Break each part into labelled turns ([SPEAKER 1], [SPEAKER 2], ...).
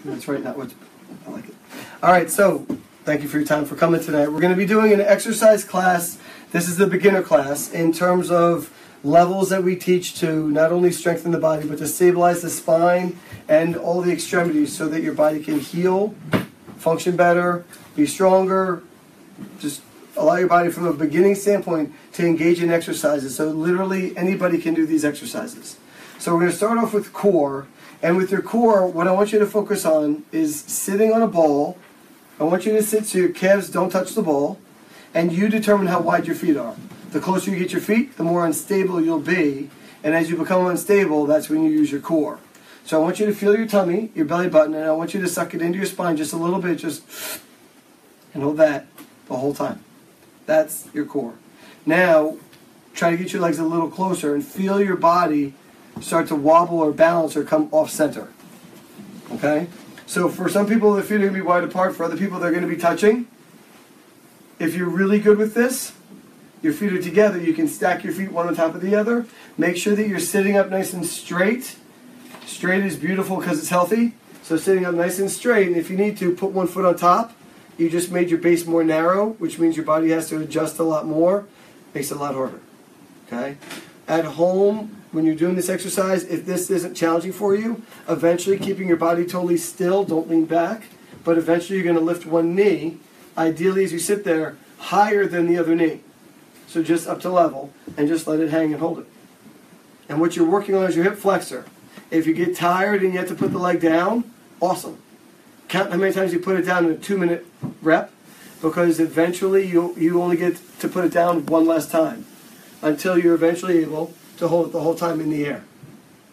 [SPEAKER 1] That's right, not what I like it. All right, so thank you for your time for coming tonight. We're going to be doing an exercise class. This is the beginner class in terms of levels that we teach to not only strengthen the body, but to stabilize the spine and all the extremities so that your body can heal, function better, be stronger, just allow your body from a beginning standpoint to engage in exercises. So literally anybody can do these exercises. So we're going to start off with core. And with your core, what I want you to focus on is sitting on a ball. I want you to sit so your calves don't touch the ball. And you determine how wide your feet are. The closer you get your feet, the more unstable you'll be. And as you become unstable, that's when you use your core. So I want you to feel your tummy, your belly button, and I want you to suck it into your spine just a little bit, and hold that the whole time. That's your core. Now, try to get your legs a little closer and feel your body start to wobble or balance or come off center. Okay? So for some people, their feet are going to be wide apart. For other people, they're going to be touching. If you're really good with this, your feet are together. You can stack your feet one on top of the other. Make sure that you're sitting up nice and straight. Straight is beautiful because it's healthy. So sitting up nice and straight. And if you need to, put one foot on top. You just made your base more narrow, which means your body has to adjust a lot more. Makes it a lot harder. Okay? At home, when you're doing this exercise, if this isn't challenging for you, eventually keeping your body totally still, don't lean back, but eventually you're going to lift one knee, ideally as you sit there, higher than the other knee. So just up to level, and just let it hang and hold it. And what you're working on is your hip flexor. If you get tired and you have to put the leg down, awesome. Count how many times you put it down in a 2-minute rep, because eventually you only get to put it down one last time until you're eventually able to hold it the whole time in the air.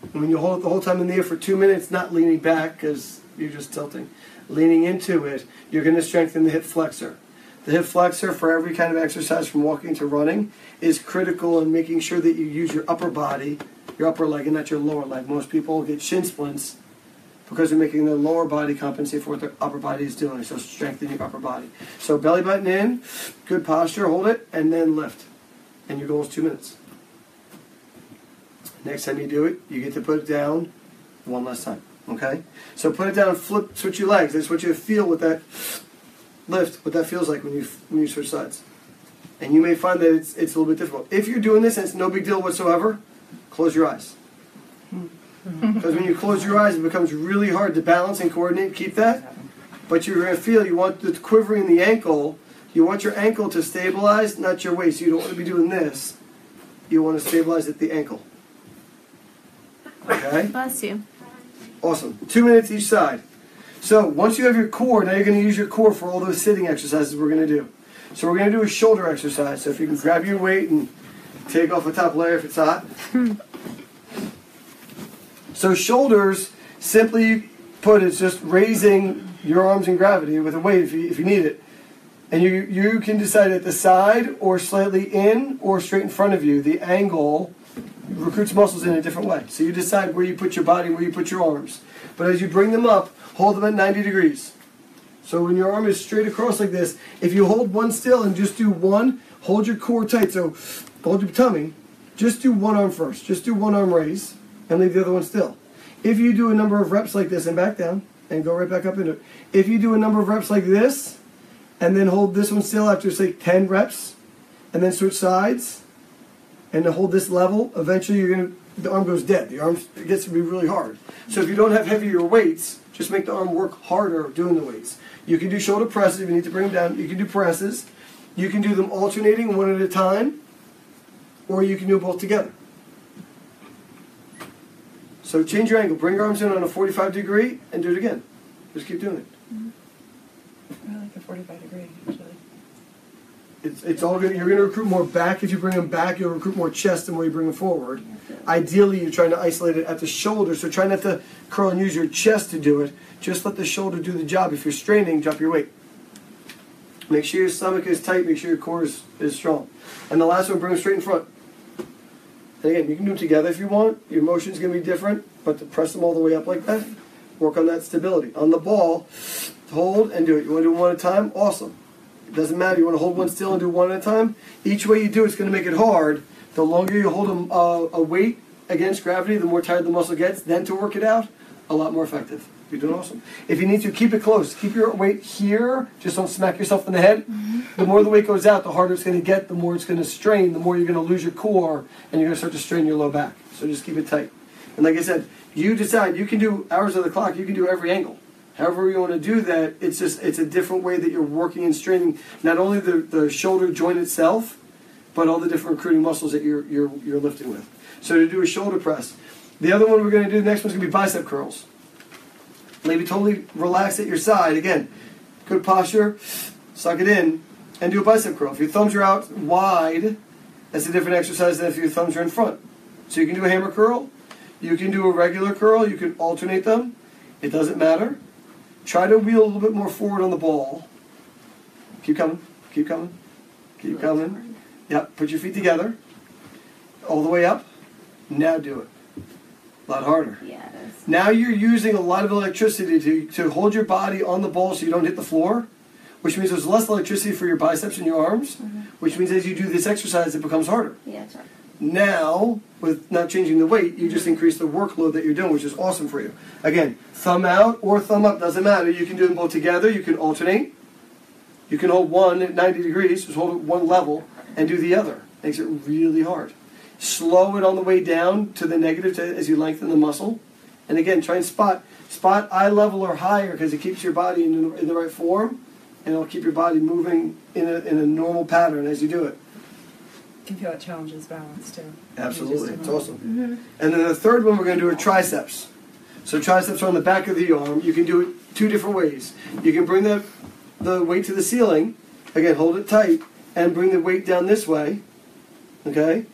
[SPEAKER 1] And when you hold it the whole time in the air for 2 minutes, not leaning back because you're just tilting, leaning into it, you're going to strengthen the hip flexor. The hip flexor for every kind of exercise from walking to running is critical in making sure that you use your upper body, your upper leg, and not your lower leg. Most people get shin splints because they're making their lower body compensate for what their upper body is doing. So strengthen your upper body. So belly button in, good posture, hold it, and then lift. And your goal is 2 minutes. Next time you do it, you get to put it down one last time. Okay? So put it down and flip, switch your legs. I just want you to feel what that lift, what that feels like when you switch sides. And you may find that it's a little bit difficult. If you're doing this and it's no big deal whatsoever, close your eyes. Because when you close your eyes, it becomes really hard to balance and coordinate. Keep that. But you're going to feel, you want the quivering in the ankle. You want your ankle to stabilize, not your waist. You don't want to be doing this. You want to stabilize at the ankle. Okay?
[SPEAKER 2] Bless you.
[SPEAKER 1] Awesome. 2 minutes each side. So once you have your core, now you're going to use your core for all those sitting exercises we're going to do. So we're going to do a shoulder exercise. So if you can grab your weight and take off the top layer if it's hot. So shoulders, simply put, it's just raising your arms in gravity with a weight if you need it. And you can decide at the side or slightly in or straight in front of you. The angle recruits muscles in a different way. So you decide where you put your body, where you put your arms. But as you bring them up, hold them at 90 degrees. So when your arm is straight across like this, if you hold one still and just do one, hold your core tight. So hold your tummy. Just do one arm first. Just do one arm raise and leave the other one still. If you do a number of reps like this and back down and go right back up into it. If you do a number of reps like this and then hold this one still after say 10 reps and then switch sides and to hold this level, eventually the arm goes dead. The arm gets to be really hard. So if you don't have heavier weights, just make the arm work harder doing the weights. You can do shoulder presses if you need to bring them down. You can do presses. You can do them alternating one at a time, or you can do both together. So change your angle. Bring your arms in on a 45 degree and do it again. Just keep doing it.
[SPEAKER 3] I like a 45 degree, actually.
[SPEAKER 1] It's all good. You're going to recruit more back. If you bring them back, you'll recruit more chest than when you bring them forward. Ideally, you're trying to isolate it at the shoulder, so try not to curl and use your chest to do it. Just let the shoulder do the job. If you're straining, drop your weight. Make sure your stomach is tight. Make sure your core is strong. And the last one, bring them straight in front. And again, you can do them together if you want. Your motion's going to be different, but to press them all the way up like that, work on that stability. On the ball, hold and do it. You want to do one at a time? Awesome. It doesn't matter. You want to hold one still and do one at a time? Each way you do it's going to make it hard. The longer you hold a weight against gravity, the more tired the muscle gets. Then to work it out, a lot more effective. You're doing awesome. If you need to, keep it close. Keep your weight here. Just don't smack yourself in the head. The more the weight goes out, the harder it's going to get, the more it's going to strain, the more you're going to lose your core, and you're going to start to strain your low back. So just keep it tight. And like I said, you decide. You can do hours of the clock. You can do every angle. However you want to do that, it's a different way that you're working and straining not only the shoulder joint itself, but all the different recruiting muscles that you're lifting with. So to do a shoulder press. The other one we're going to do, the next one's going to be bicep curls. Maybe totally relax at your side. Again, good posture, suck it in, and do a bicep curl. If your thumbs are out wide, that's a different exercise than if your thumbs are in front. So you can do a hammer curl, you can do a regular curl, you can alternate them. It doesn't matter. Try to wheel a little bit more forward on the ball. Keep coming, keep coming, keep coming. Yep, put your feet together, all the way up. Now do it. A lot harder.
[SPEAKER 2] Yeah, it is.
[SPEAKER 1] Now you're using a lot of electricity to hold your body on the ball so you don't hit the floor, which means there's less electricity for your biceps and your arms, which means as you do this exercise, it becomes harder.
[SPEAKER 2] Yeah, that's right.
[SPEAKER 1] Now, with not changing the weight, you just increase the workload that you're doing, which is awesome for you. Again, thumb out or thumb up, doesn't matter. You can do them both together. You can alternate. You can hold one at 90 degrees, just hold it one level, and do the other. Makes it really hard. Slow it on the way down to the negative as you lengthen the muscle. And again, try and spot eye level or higher because it keeps your body in the right form, and it'll keep your body moving in a normal pattern as you do it.
[SPEAKER 3] You can feel it challenges balance too.
[SPEAKER 1] Absolutely, it's awesome. And then the third one we're going to do are triceps. So triceps are on the back of the arm. You can do it two different ways. You can bring the weight to the ceiling, again, hold it tight, and bring the weight down this way, okay?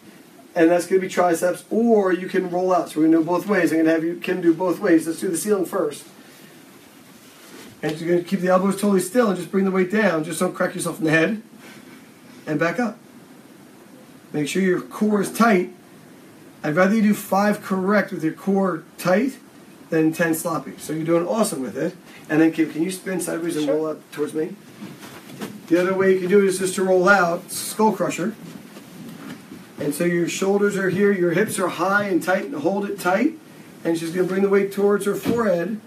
[SPEAKER 1] And that's going to be triceps, or you can roll out. So we're going to do both ways. I'm going to have you Kim do both ways. Let's do the ceiling first. And you're going to keep the elbows totally still and just bring the weight down. Just don't crack yourself in the head. And back up. Make sure your core is tight. I'd rather you do 5 correct with your core tight than 10 sloppy. So you're doing awesome with it. And then Kim, can you spin sideways and roll out towards me? The other way you can do it is just to roll out, skull crusher. And so your shoulders are here, your hips are high and tight, and hold it tight. And she's going to bring the weight towards her forehead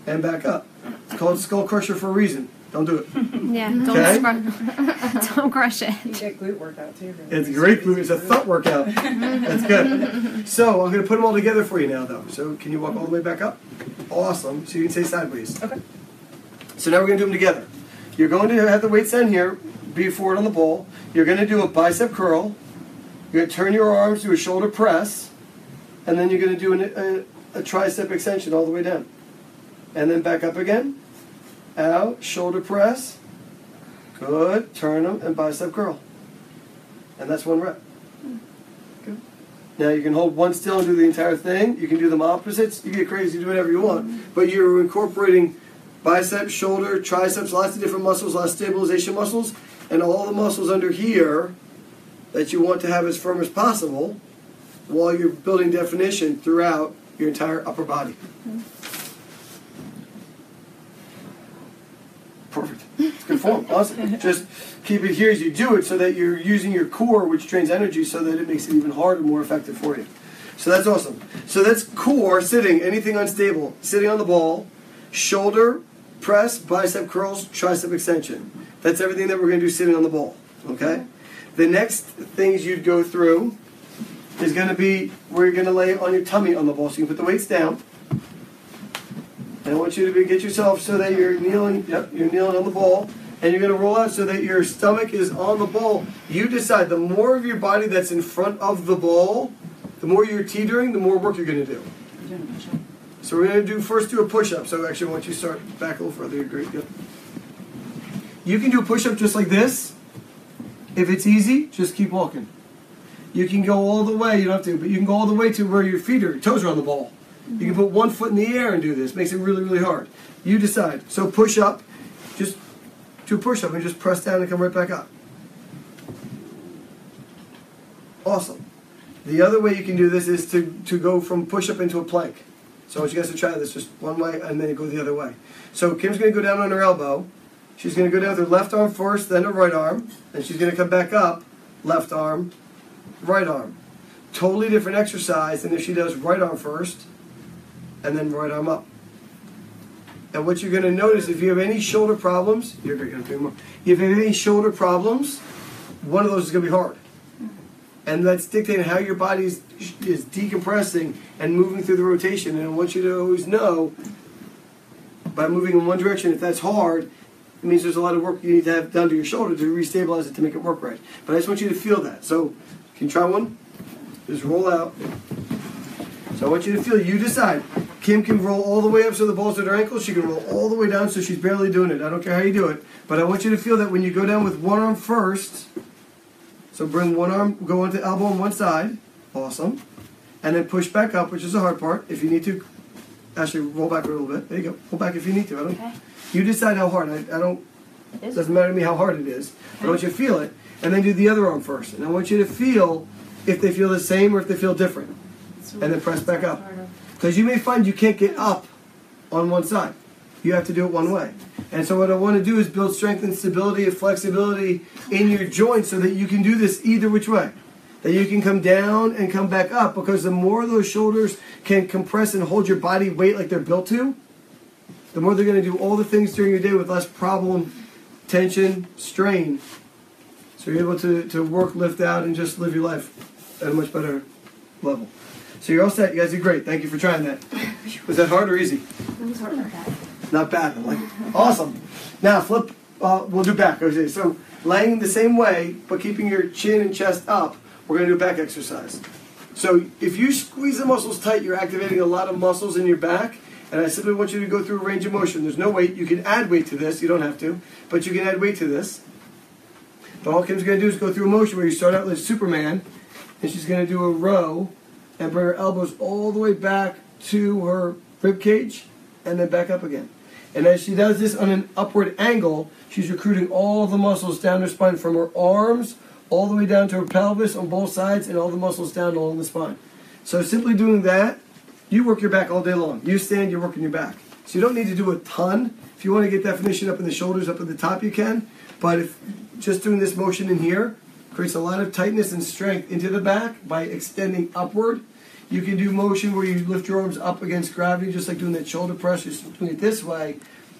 [SPEAKER 1] and back up. It's called skull crusher for a reason. Don't do it.
[SPEAKER 2] Yeah,
[SPEAKER 1] Okay?
[SPEAKER 2] don't crush it.
[SPEAKER 3] You get glute workout too.
[SPEAKER 1] It's great glute. It's a thought workout. That's good. So I'm going to put them all together for you now, though. So can you walk all the way back up? Awesome. So you can say sideways.
[SPEAKER 3] Okay.
[SPEAKER 1] So now we're going to do them together. You're going to have the weights down here, be forward on the ball. You're going to do a bicep curl. You're going to turn your arms, do a shoulder press, and then you're going to do a tricep extension all the way down. And then back up again. Out, shoulder press. Good. Turn them and bicep curl. And that's 1 rep.
[SPEAKER 3] Good.
[SPEAKER 1] Now you can hold one still and do the entire thing. You can do them opposites. You get crazy, do whatever you want. But you're incorporating biceps, shoulder, triceps, lots of different muscles, lots of stabilization muscles, and all the muscles under here that you want to have as firm as possible while you're building definition throughout your entire upper body. Perfect. It's good form. Awesome. Just keep it here as you do it so that you're using your core, which trains energy, so that it makes it even harder, more effective for you. So that's awesome. So that's core, sitting, anything unstable, sitting on the ball, shoulder, press, bicep curls, tricep extension. That's everything that we're going to do sitting on the ball. Okay? The next things you'd go through is going to be where you're going to lay on your tummy on the ball. So you can put the weights down. And I want you to get yourself so that you're kneeling. Yep, you're kneeling on the ball. And you're going to roll out so that your stomach is on the ball. You decide. The more of your body that's in front of the ball, the more you're teetering, the more work you're going to do.
[SPEAKER 3] You're doing a push-up.
[SPEAKER 1] So we're going to first do a push-up. So actually, once you start back a little further, you're great. Yep. You can do a push-up just like this. If it's easy, just keep walking. You can go all the way. You don't have to, but you can go all the way to where your feet are, your toes are on the ball. You can put 1 foot in the air and do this. Makes it really, really hard. You decide. So push up. Just do a push-up and just press down and come right back up. Awesome. The other way you can do this is to go from push-up into a plank. So I want you guys to try this just one way and then you go the other way. So Kim's going to go down on her elbow. She's going to go down with her left arm first, then her right arm. And she's going to come back up, left arm, right arm. Totally different exercise than if she does right arm first and then right arm up. And what you're going to notice, if you have any shoulder problems, you're going to do more. If you have any shoulder problems, one of those is going to be hard. And that's dictating how your body is decompressing and moving through the rotation. And I want you to always know, by moving in one direction, if that's hard, it means there's a lot of work you need to have done to your shoulder to restabilize it to make it work right. But I just want you to feel that. So, can you try one? Just roll out. So I want you to feel, you decide. Kim can roll all the way up so the ball's at her ankles. She can roll all the way down so she's barely doing it. I don't care how you do it. But I want you to feel that when you go down with one arm first, so bring one arm, go onto elbow on one side. Awesome. And then push back up, which is the hard part. If you need to, actually roll back a little bit. There you go. Pull back if you need to.
[SPEAKER 2] Okay.
[SPEAKER 1] You decide how hard. I don't, it doesn't matter to me how hard it is. But I want you to feel it. And then do the other arm first. And I want you to feel if they feel the same or if they feel different. And then press back up. Because you may find you can't get up on one side. You have to do it one way. And so what I want to do is build strength and stability and flexibility in your joints so that you can do this either which way. That you can come down and come back up, because the more those shoulders can compress and hold your body weight like they're built to, the more they're going to do all the things during your day with less problem, tension, strain. So you're able to work, lift out, and just live your life at a much better level. So you're all set. You guys did great. Thank you for trying that. Was that hard or easy?
[SPEAKER 2] It was hard.
[SPEAKER 1] Not bad. I like it. Awesome. Now flip. We'll do back. Okay. So laying the same way, but keeping your chin and chest up, we're going to do a back exercise. So if you squeeze the muscles tight, you're activating a lot of muscles in your back. And I simply want you to go through a range of motion. There's no weight. You can add weight to this. You don't have to. But you can add weight to this. But all Kim's going to do is go through a motion where you start out like Superman. And she's going to do a row and bring her elbows all the way back to her rib cage and then back up again. And as she does this on an upward angle, she's recruiting all the muscles down her spine, from her arms all the way down to her pelvis on both sides, and all the muscles down along the spine. So simply doing that, you work your back all day long. You stand, you're working your back. So you don't need to do a ton. If you want to get definition up in the shoulders, up at the top, you can. But if just doing this motion in here creates a lot of tightness and strength into the back by extending upward. You can do motion where you lift your arms up against gravity, just like doing that shoulder press. You're doing it this way,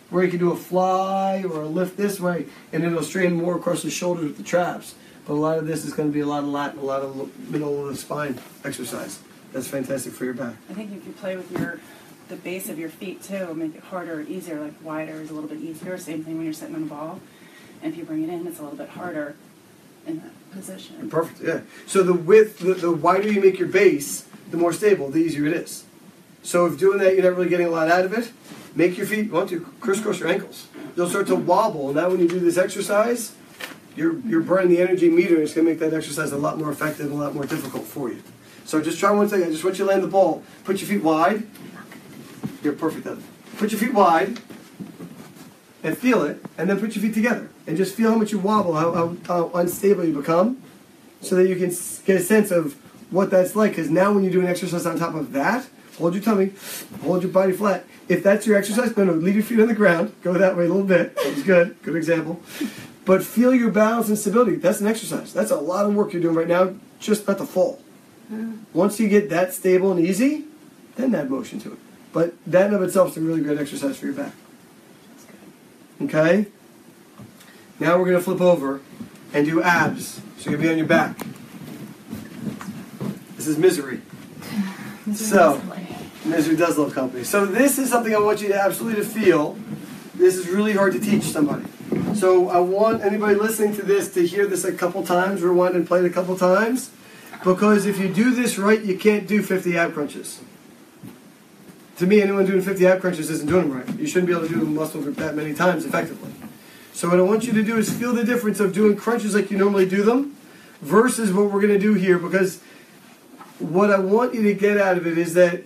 [SPEAKER 1] where you can do a fly or a lift this way, and it'll strain more across the shoulders with the traps. But a lot of this is going to be a lot of lat and a lot of middle of the spine exercise. That's fantastic for your back.
[SPEAKER 4] I think if you play with the base of your feet too, make it harder or easier, like wider is a little bit easier. Same thing when you're sitting on a ball. And if you bring it in, it's a little bit harder in that position.
[SPEAKER 1] Perfect, yeah. So the width, the wider you make your base, the more stable, the easier it is. So if doing that you're not really getting a lot out of it, make your feet, want to, crisscross your ankles. You'll start to wobble. Now when you do this exercise, you're burning the energy meter, and it's going to make that exercise a lot more effective and a lot more difficult for you. So just try one thing. I just want you to land the ball. Put your feet wide. You're perfect at it. Put your feet wide and feel it, and then put your feet together. And just feel how much you wobble, how unstable you become, so that you can get a sense of what that's like. Because now when you do an exercise on top of that, hold your tummy, hold your body flat. If that's your exercise, no, leave your feet on the ground. Go that way a little bit. That was good. Good example. But feel your balance and stability. That's an exercise. That's a lot of work you're doing right now, just not to fall. Once you get that stable and easy, then add motion to it. But that in of itself is a really great exercise for your back. Okay? Now we're going to flip over and do abs. So you're going to be on your back. This is misery. Misery does love company. So this is something I want you to absolutely to feel. This is really hard to teach somebody. So I want anybody listening to this to hear this a couple times, rewind and play it a couple times. Because if you do this right, you can't do 50 ab crunches. To me, anyone doing 50 ab crunches isn't doing them right. You shouldn't be able to do a muscle group that many times effectively. So what I want you to do is feel the difference of doing crunches like you normally do them versus what we're going to do here. Because what I want you to get out of it is that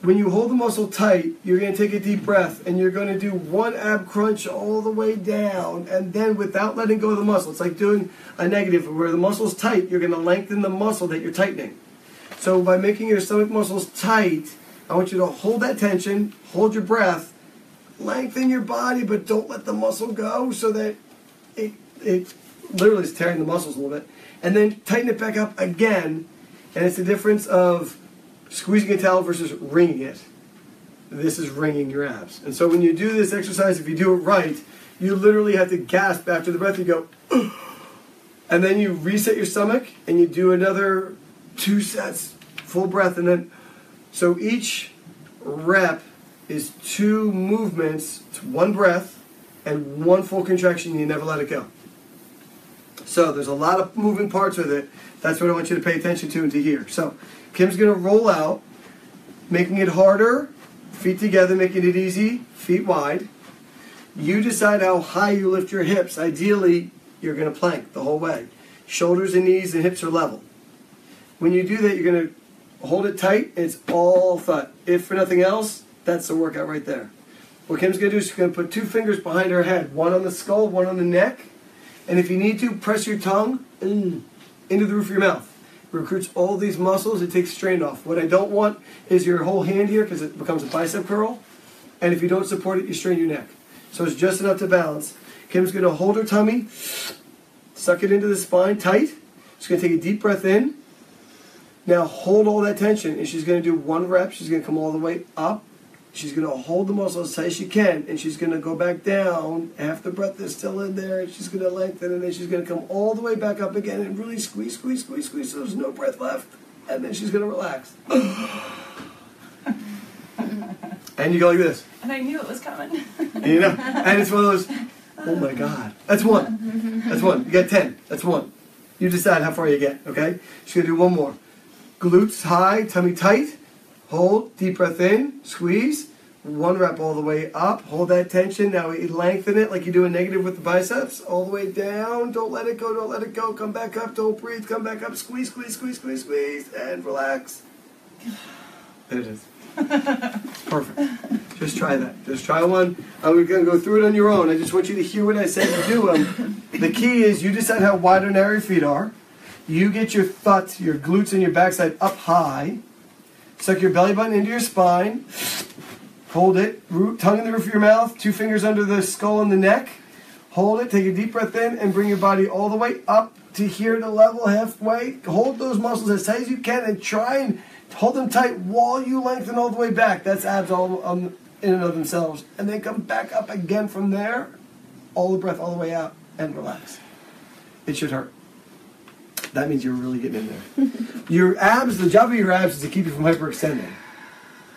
[SPEAKER 1] when you hold the muscle tight, you're going to take a deep breath and you're going to do one ab crunch all the way down, and then without letting go of the muscle. It's like doing a negative where the muscle's tight, you're going to lengthen the muscle that you're tightening. So by making your stomach muscles tight, I want you to hold that tension, hold your breath, lengthen your body, but don't let the muscle go so that it literally is tearing the muscles a little bit. And then tighten it back up again, and it's the difference of squeezing a towel versus wringing it. this is ringing your abs. And so when you do this exercise, if you do it right, you literally have to gasp after the breath. You go, and then you reset your stomach, and you do another 2 sets, full breath, and then, so each rep is 2 movements, it's 1 breath, and 1 full contraction, you never let it go. So there's a lot of moving parts with it. That's what I want you to pay attention to and to hear. So Kim's going to roll out, making it harder, feet together, making it easy, feet wide. You decide how high you lift your hips. Ideally, you're going to plank the whole way. Shoulders and knees and hips are level. When you do that, you're going to hold it tight, and it's all thought. If for nothing else, that's the workout right there. What Kim's going to do is she's going to put 2 fingers behind her head, one on the skull, one on the neck. And if you need to, press your tongue into the roof of your mouth. It recruits all these muscles. It takes strain off. What I don't want is your whole hand here because it becomes a bicep curl. And if you don't support it, you strain your neck. So it's just enough to balance. Kim's going to hold her tummy, suck it into the spine tight. She's going to take a deep breath in. Now hold all that tension, and she's going to do 1 rep. She's going to come all the way up. She's going to hold the muscle as tight as she can, and she's going to go back down. Half the breath is still in there, and she's going to lengthen, and then she's going to come all the way back up again and really squeeze, squeeze, squeeze, squeeze, so there's no breath left. And then she's going to relax. And you go like this.
[SPEAKER 4] And I knew it was coming.
[SPEAKER 1] You know? And it's one of those, oh my God. That's 1. That's 1. You got 10. That's 1. You decide how far you get, okay? She's going to do 1 more. Glutes high, tummy tight. Hold, deep breath in, squeeze. 1 rep all the way up. Hold that tension. Now you lengthen it like you do a negative with the biceps. All the way down. Don't let it go, don't let it go. Come back up, don't breathe. Come back up, squeeze, squeeze, squeeze, squeeze, squeeze. And relax. There it is. Perfect. Just try that. Just try one. We're going to go through it on your own. I just want you to hear what I say to do them. The key is you decide how wide or narrow your feet are. You get your thoughts, your glutes and your backside up high. Suck your belly button into your spine. Hold it. Tongue in the roof of your mouth. 2 fingers under the skull and the neck. Hold it. Take a deep breath in and bring your body all the way up to here to level halfway. Hold those muscles as tight as you can and try and hold them tight while you lengthen all the way back. That's abs all in and of themselves. And then come back up again from there. All the breath all the way out and relax. It should hurt. That means you're really getting in there. Your abs, the job of your abs is to keep you from hyperextending.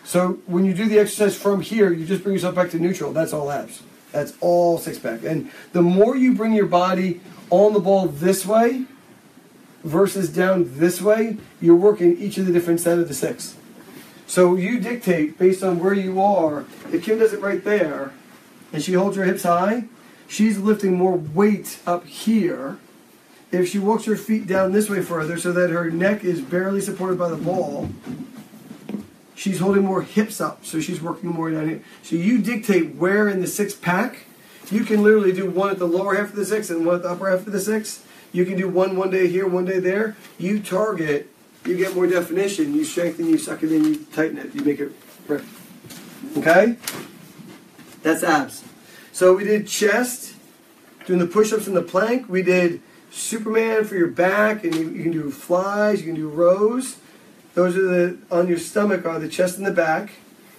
[SPEAKER 1] So when you do the exercise from here, you just bring yourself back to neutral. That's all abs. That's all 6-pack. And the more you bring your body on the ball this way versus down this way, you're working each of the different set of the 6. So you dictate based on where you are. If Kim does it right there, and she holds her hips high, she's lifting more weight up here. If she walks her feet down this way further so that her neck is barely supported by the ball, she's holding more hips up, so she's working more down here. So you dictate where in the 6-pack. You can literally do 1 at the lower half of the 6 and 1 at the upper half of the 6. You can do one day here, 1 day there. You target, you get more definition, you strengthen, you suck it in, you tighten it, you make it rip. Okay? That's abs. So we did chest, doing the push-ups and the plank. We did Superman for your back, and you can do flies, you can do rows. Those are on your stomach are the chest and the back.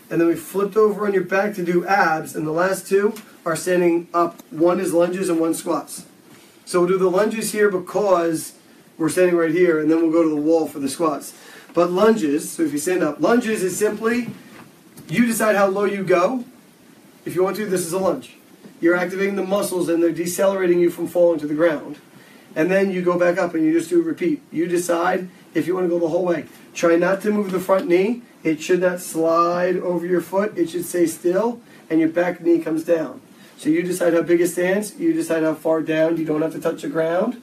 [SPEAKER 1] And then we flipped over on your back to do abs, and the last 2 are standing up. 1 is lunges and 1 squats. So we'll do the lunges here because we're standing right here, and then we'll go to the wall for the squats. But lunges, so if you stand up, lunges is simply, you decide how low you go. If you want to, this is a lunge. You're activating the muscles, and they're decelerating you from falling to the ground. And then you go back up and you just do a repeat. You decide if you want to go the whole way. Try not to move the front knee. It should not slide over your foot. It should stay still, and your back knee comes down. So you decide how big it stands. You decide how far down. You don't have to touch the ground.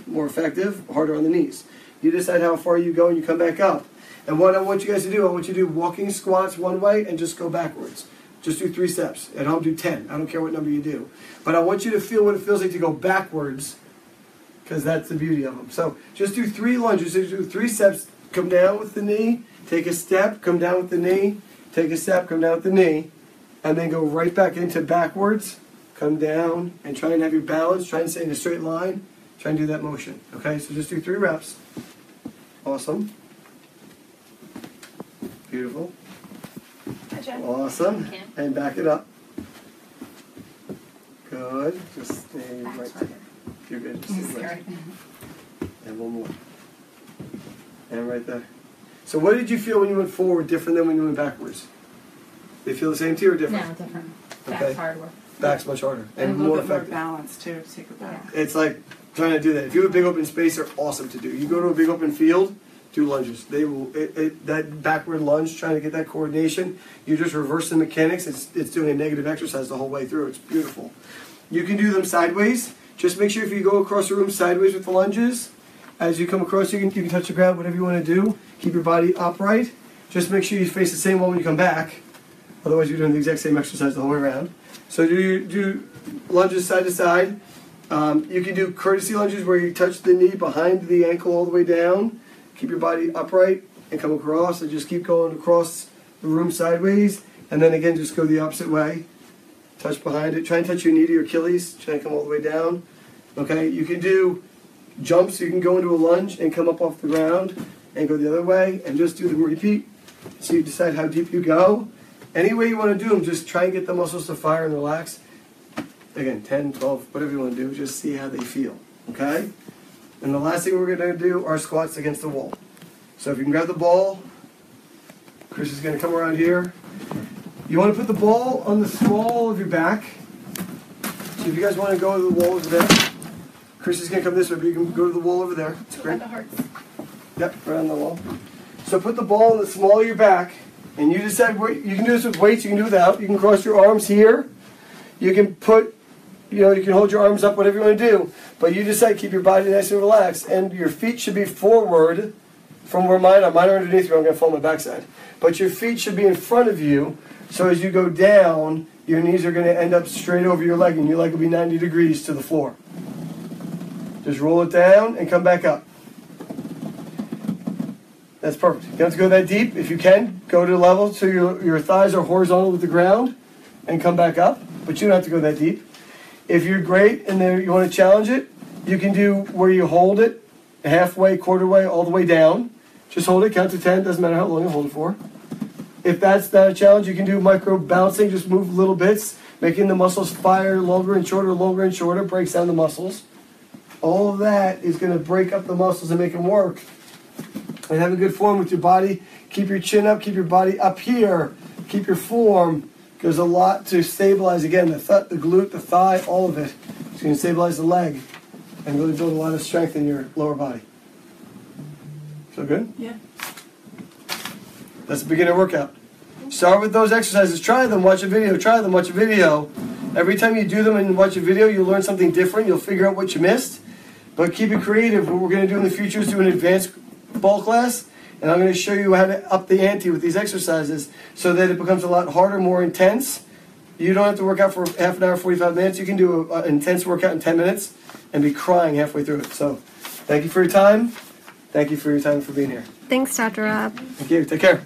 [SPEAKER 1] More effective, harder on the knees. You decide how far you go, and you come back up. And what I want you guys to do, I want you to do walking squats 1 way and just go backwards. Just do 3 steps. At home, do 10. I don't care what number you do. But I want you to feel what it feels like to go backwards, because that's the beauty of them. So just do 3 lunges. Just do 3 steps. Come down with the knee. Take a step. Come down with the knee. Take a step. Come down with the knee. And then go right back into backwards. Come down and try and have your balance. Try and stay in a straight line. Try and do that motion. Okay, so just do 3 reps. Awesome. Beautiful.
[SPEAKER 4] Hi, Jen.
[SPEAKER 1] Awesome.
[SPEAKER 2] Okay.
[SPEAKER 1] And back it up. Good. Just stay
[SPEAKER 4] Back
[SPEAKER 1] right
[SPEAKER 4] toward
[SPEAKER 1] there. You're good. Just stay right there. And one more. And right there. So what did you feel when you went forward different than when you went backwards? They feel the same to you or different?
[SPEAKER 2] No, different.
[SPEAKER 1] Okay.
[SPEAKER 2] That's hard work.
[SPEAKER 1] Back's much harder
[SPEAKER 3] And
[SPEAKER 1] and
[SPEAKER 3] a
[SPEAKER 1] more
[SPEAKER 3] little bit more
[SPEAKER 1] effective.
[SPEAKER 3] balance too to take it back.
[SPEAKER 1] It's like trying to do that. If you have a big open space, they're awesome to do. You go to a big open field, do lunges. They will that backward lunge, trying to get that coordination. You just reverse the mechanics. It's doing a negative exercise the whole way through. It's beautiful. You can do them sideways. Just make sure if you go across the room sideways with the lunges, as you come across, you can touch the ground. Whatever you want to do, keep your body upright. Just make sure you face the same wall when you come back. Otherwise, you're doing the exact same exercise the whole way around. So do lunges side to side. You can do courtesy lunges where you touch the knee behind the ankle all the way down. Keep your body upright and come across, and just keep going across the room sideways. And then again, just go the opposite way. Touch behind it. Try and touch your knee to your Achilles. Try and come all the way down. Okay, you can do jumps. You can go into a lunge and come up off the ground and go the other way, and just do them repeat. So you decide how deep you go. Any way you want to do them, just try and get the muscles to fire and relax. Again, 10, 12, whatever you want to do, just see how they feel, okay? And the last thing we're going to do are squats against the wall. So if you can grab the ball, Chris is going to come around here. You want to put the ball on the small of your back. So if you guys want to go to the wall over there, Chris is going to come this way, but you can go to the wall over there. It's great.
[SPEAKER 4] The hearts.
[SPEAKER 1] Yep, right on the wall. So put the ball on the small of your back, and you decide what you can do this with weights, you can do without. You can cross your arms here. You can put, you can hold your arms up, whatever you want to do. But you decide keep your body nice and relaxed, and your feet should be forward from where mine are. Mine are underneath you. I'm going to fall on my backside. But your feet should be in front of you, so as you go down, your knees are going to end up straight over your leg, and your leg will be 90 degrees to the floor. Just roll it down and come back up. That's perfect. You don't have to go that deep. If you can, go to a level so your thighs are horizontal with the ground and come back up. But you don't have to go that deep. If you're great and you want to challenge it, you can do where you hold it halfway, quarter way, all the way down. Just hold it, count to 10. Doesn't matter how long you hold it for. If that's not a challenge, you can do micro bouncing. Just move little bits, making the muscles fire longer and shorter, breaks down the muscles. All of that is going to break up the muscles and make them work. And have a good form with your body. Keep your chin up, keep your body up here. Keep your form. There's a lot to stabilize. Again, the glute, the thigh, all of it. So you can stabilize the leg and really build a lot of strength in your lower body. So good?
[SPEAKER 4] Yeah.
[SPEAKER 1] That's a beginner workout. Start with those exercises. Try them, watch a video. Try them, watch a video. Every time you do them and watch a video, you'll learn something different. You'll figure out what you missed. But keep it creative. What we're going to do in the future is do an advanced ball class. And I'm going to show you how to up the ante with these exercises so that it becomes a lot harder, more intense. You don't have to work out for half an hour, 45 minutes. You can do an intense workout in 10 minutes and be crying halfway through it. So thank you for your time. Thank you for your time for being here.
[SPEAKER 2] Thanks, Dr. Rob.
[SPEAKER 1] Thank you. Take care.